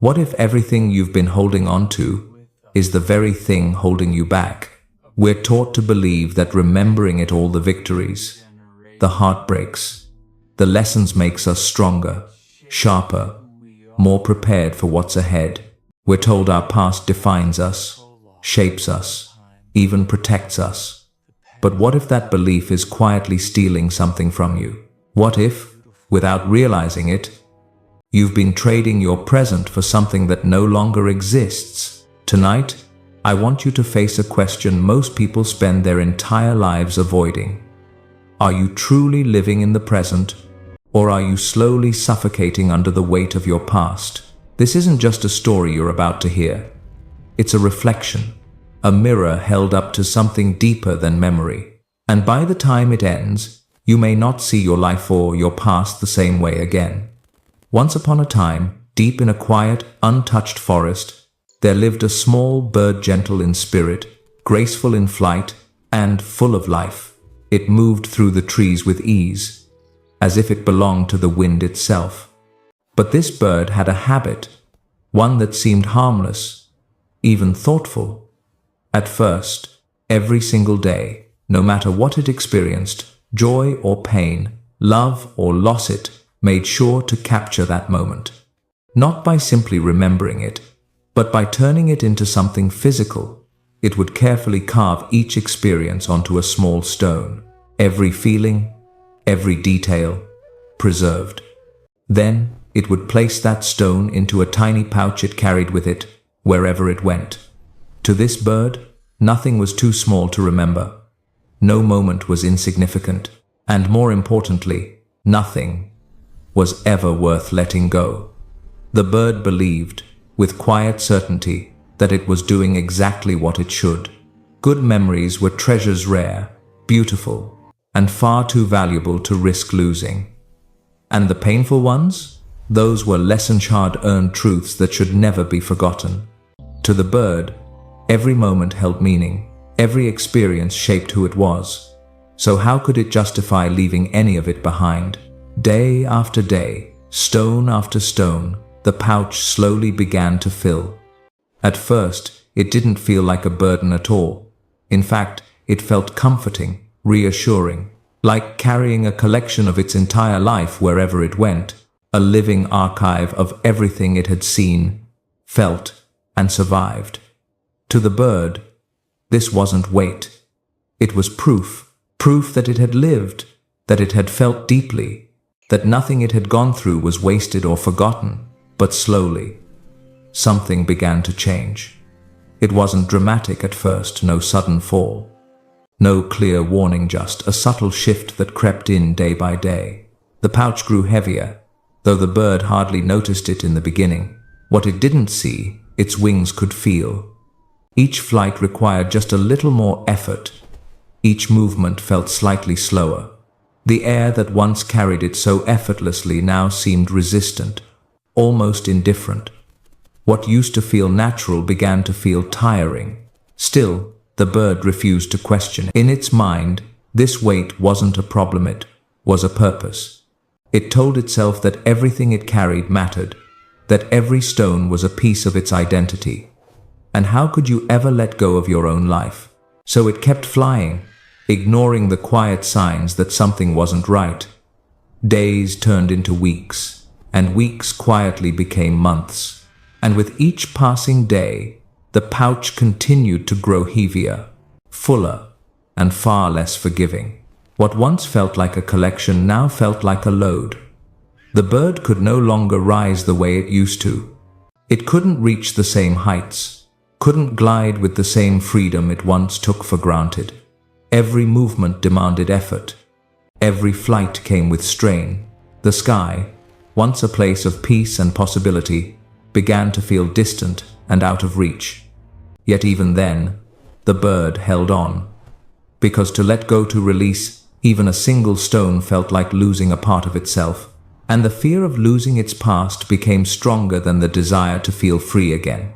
What if everything you've been holding on to is the very thing holding you back? We're taught to believe that remembering it all, the victories, the heartbreaks, the lessons makes us stronger, sharper, more prepared for what's ahead. We're told our past defines us, shapes us, even protects us. But what if that belief is quietly stealing something from you? What if, without realizing it, you've been trading your present for something that no longer exists? Tonight, I want you to face a question most people spend their entire lives avoiding. Are you truly living in the present, or are you slowly suffocating under the weight of your past? This isn't just a story you're about to hear. It's a reflection, a mirror held up to something deeper than memory. And by the time it ends, you may not see your life or your past the same way again. Once upon a time, deep in a quiet, untouched forest, there lived a small bird, gentle in spirit, graceful in flight, and full of life. It moved through the trees with ease, as if it belonged to the wind itself. But this bird had a habit, one that seemed harmless, even thoughtful. At first, every single day, no matter what it experienced, joy or pain, love or loss, it made sure to capture that moment. Not by simply remembering it, but by turning it into something physical. It would carefully carve each experience onto a small stone, every feeling, every detail, preserved. Then, it would place that stone into a tiny pouch it carried with it, wherever it went. To this bird, nothing was too small to remember. No moment was insignificant, and more importantly, nothing was ever worth letting go. The bird believed, with quiet certainty, that it was doing exactly what it should. Good memories were treasures, rare, beautiful, and far too valuable to risk losing. And the painful ones? Those were lessons, hard-earned truths that should never be forgotten. To the bird, every moment held meaning, every experience shaped who it was. So how could it justify leaving any of it behind? Day after day, stone after stone, the pouch slowly began to fill. At first, it didn't feel like a burden at all. In fact, it felt comforting, reassuring, like carrying a collection of its entire life wherever it went, a living archive of everything it had seen, felt, and survived. To the bird, this wasn't weight. It was proof that it had lived, that it had felt deeply, that nothing it had gone through was wasted or forgotten. But slowly, something began to change. It wasn't dramatic at first, no sudden fall, no clear warning, just a subtle shift that crept in day by day. The pouch grew heavier, though the bird hardly noticed it in the beginning. What it didn't see, its wings could feel. Each flight required just a little more effort. Each movement felt slightly slower. The air that once carried it so effortlessly now seemed resistant, almost indifferent. What used to feel natural began to feel tiring. Still, the bird refused to question it. In its mind, this weight wasn't a problem, it was a purpose. It told itself that everything it carried mattered, that every stone was a piece of its identity. And how could you ever let go of your own life? So it kept flying, ignoring the quiet signs that something wasn't right. Days turned into weeks, and weeks quietly became months. And with each passing day, the pouch continued to grow heavier, fuller, and far less forgiving. What once felt like a collection now felt like a load. The bird could no longer rise the way it used to. It couldn't reach the same heights, couldn't glide with the same freedom it once took for granted. Every movement demanded effort. Every flight came with strain. The sky, once a place of peace and possibility, began to feel distant and out of reach. Yet even then, the bird held on. Because to let go, to release even a single stone, felt like losing a part of itself, and the fear of losing its past became stronger than the desire to feel free again.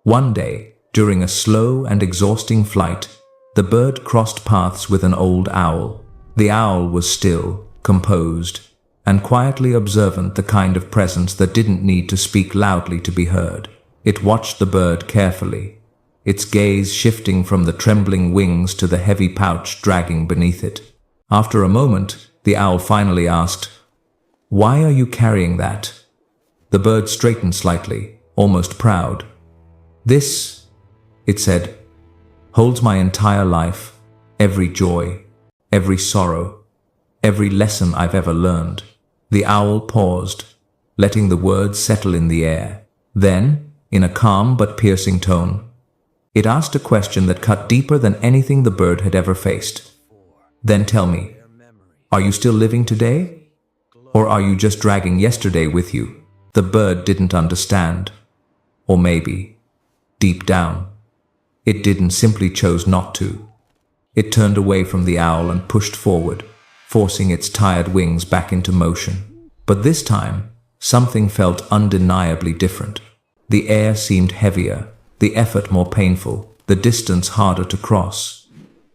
One day, during a slow and exhausting flight, the bird crossed paths with an old owl. The owl was still, composed, and quietly observant, the kind of presence that didn't need to speak loudly to be heard. It watched the bird carefully, its gaze shifting from the trembling wings to the heavy pouch dragging beneath it. After a moment, the owl finally asked, "Why are you carrying that?" The bird straightened slightly, almost proud. "This," it said, "holds my entire life, every joy, every sorrow, every lesson I've ever learned." The owl paused, letting the words settle in the air. Then, in a calm but piercing tone, it asked a question that cut deeper than anything the bird had ever faced. "Then tell me, are you still living today? Or are you just dragging yesterday with you?" The bird didn't understand. Or maybe, deep down, it didn't, simply chose not to. It turned away from the owl and pushed forward, forcing its tired wings back into motion. But this time, something felt undeniably different. The air seemed heavier, the effort more painful, the distance harder to cross.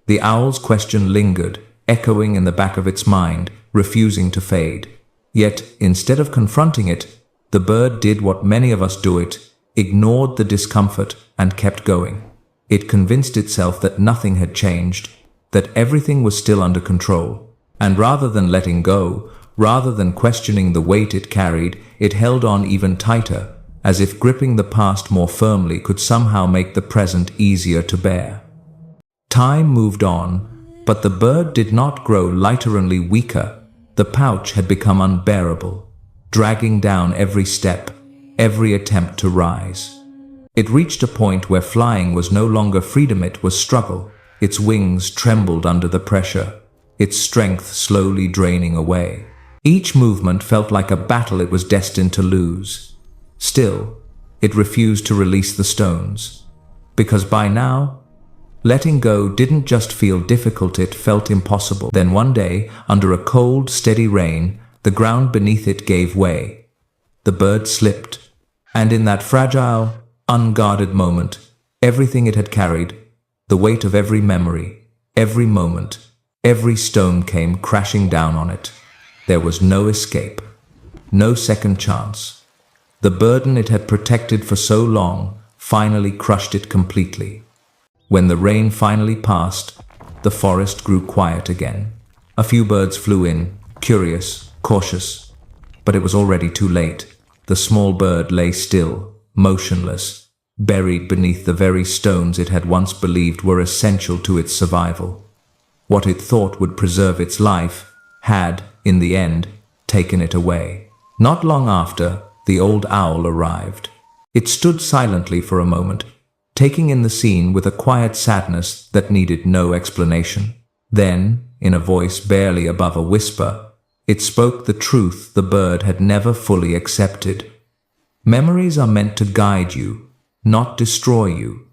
The owl's question lingered, echoing in the back of its mind, refusing to fade. Yet, instead of confronting it, the bird did what many of us do: it ignored the discomfort and kept going. It convinced itself that nothing had changed, that everything was still under control. And rather than letting go, rather than questioning the weight it carried, it held on even tighter, as if gripping the past more firmly could somehow make the present easier to bear. Time moved on, but the bird did not grow lighter, only weaker. The pouch had become unbearable, dragging down every step, every attempt to rise. It reached a point where flying was no longer freedom, it was struggle. Its wings trembled under the pressure, its strength slowly draining away. Each movement felt like a battle it was destined to lose. Still, it refused to release the stones, because by now, letting go didn't just feel difficult, it felt impossible. Then one day, under a cold, steady rain, the ground beneath it gave way. The bird slipped, and in that fragile, unguarded moment, everything it had carried, the weight of every memory, every moment, every stone came crashing down on it. There was no escape, no second chance. The burden it had protected for so long finally crushed it completely. When the rain finally passed, the forest grew quiet again. A few birds flew in, curious, cautious, but it was already too late. The small bird lay still, motionless, buried beneath the very stones it had once believed were essential to its survival. What it thought would preserve its life had, in the end, taken it away. Not long after, the old owl arrived. It stood silently for a moment, taking in the scene with a quiet sadness that needed no explanation. Then, in a voice barely above a whisper, it spoke the truth the bird had never fully accepted. Memories are meant to guide you, not destroy you.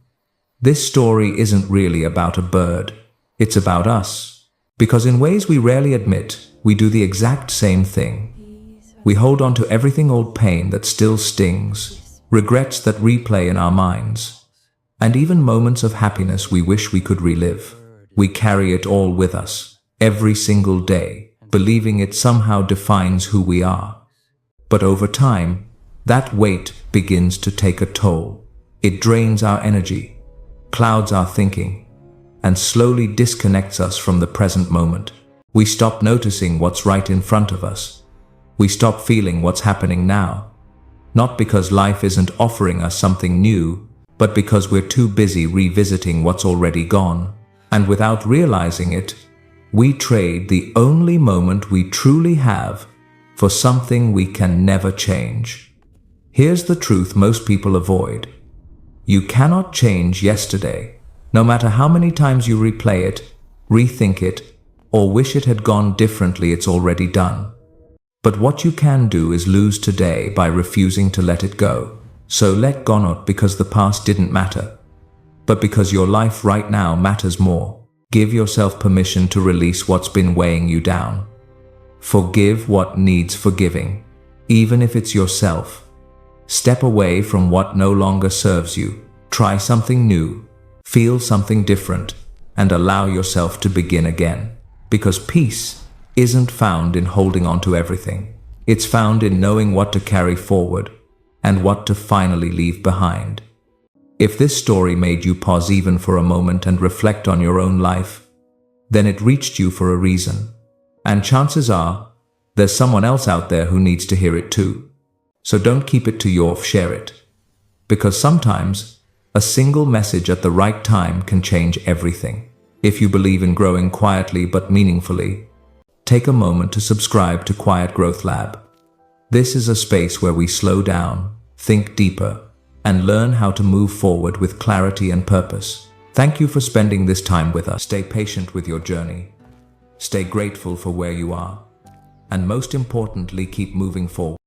This story isn't really about a bird. It's about us. Because in ways we rarely admit, we do the exact same thing. We hold on to everything, old pain that still stings, regrets that replay in our minds, and even moments of happiness we wish we could relive. We carry it all with us, every single day, believing it somehow defines who we are. But over time, that weight begins to take a toll. It drains our energy, clouds our thinking, and slowly disconnects us from the present moment. We stop noticing what's right in front of us. We stop feeling what's happening now, not because life isn't offering us something new, but because we're too busy revisiting what's already gone. And without realizing it, we trade the only moment we truly have for something we can never change. Here's the truth most people avoid. You cannot change yesterday, no matter how many times you replay it, rethink it, or wish it had gone differently. It's already done. But what you can do is lose today by refusing to let it go. So let go, not because the past didn't matter, but because your life right now matters more. Give yourself permission to release what's been weighing you down. Forgive what needs forgiving, even if it's yourself. Step away from what no longer serves you. Try something new, feel something different, and allow yourself to begin again. Because peace isn't found in holding on to everything. It's found in knowing what to carry forward and what to finally leave behind. If this story made you pause even for a moment and reflect on your own life, then it reached you for a reason. And chances are, there's someone else out there who needs to hear it too. So don't keep it to yourself, share it. Because sometimes, a single message at the right time can change everything. If you believe in growing quietly but meaningfully, take a moment to subscribe to Quiet Growth Lab. This is a space where we slow down, think deeper, and learn how to move forward with clarity and purpose. Thank you for spending this time with us. Stay patient with your journey. Stay grateful for where you are. And most importantly, keep moving forward.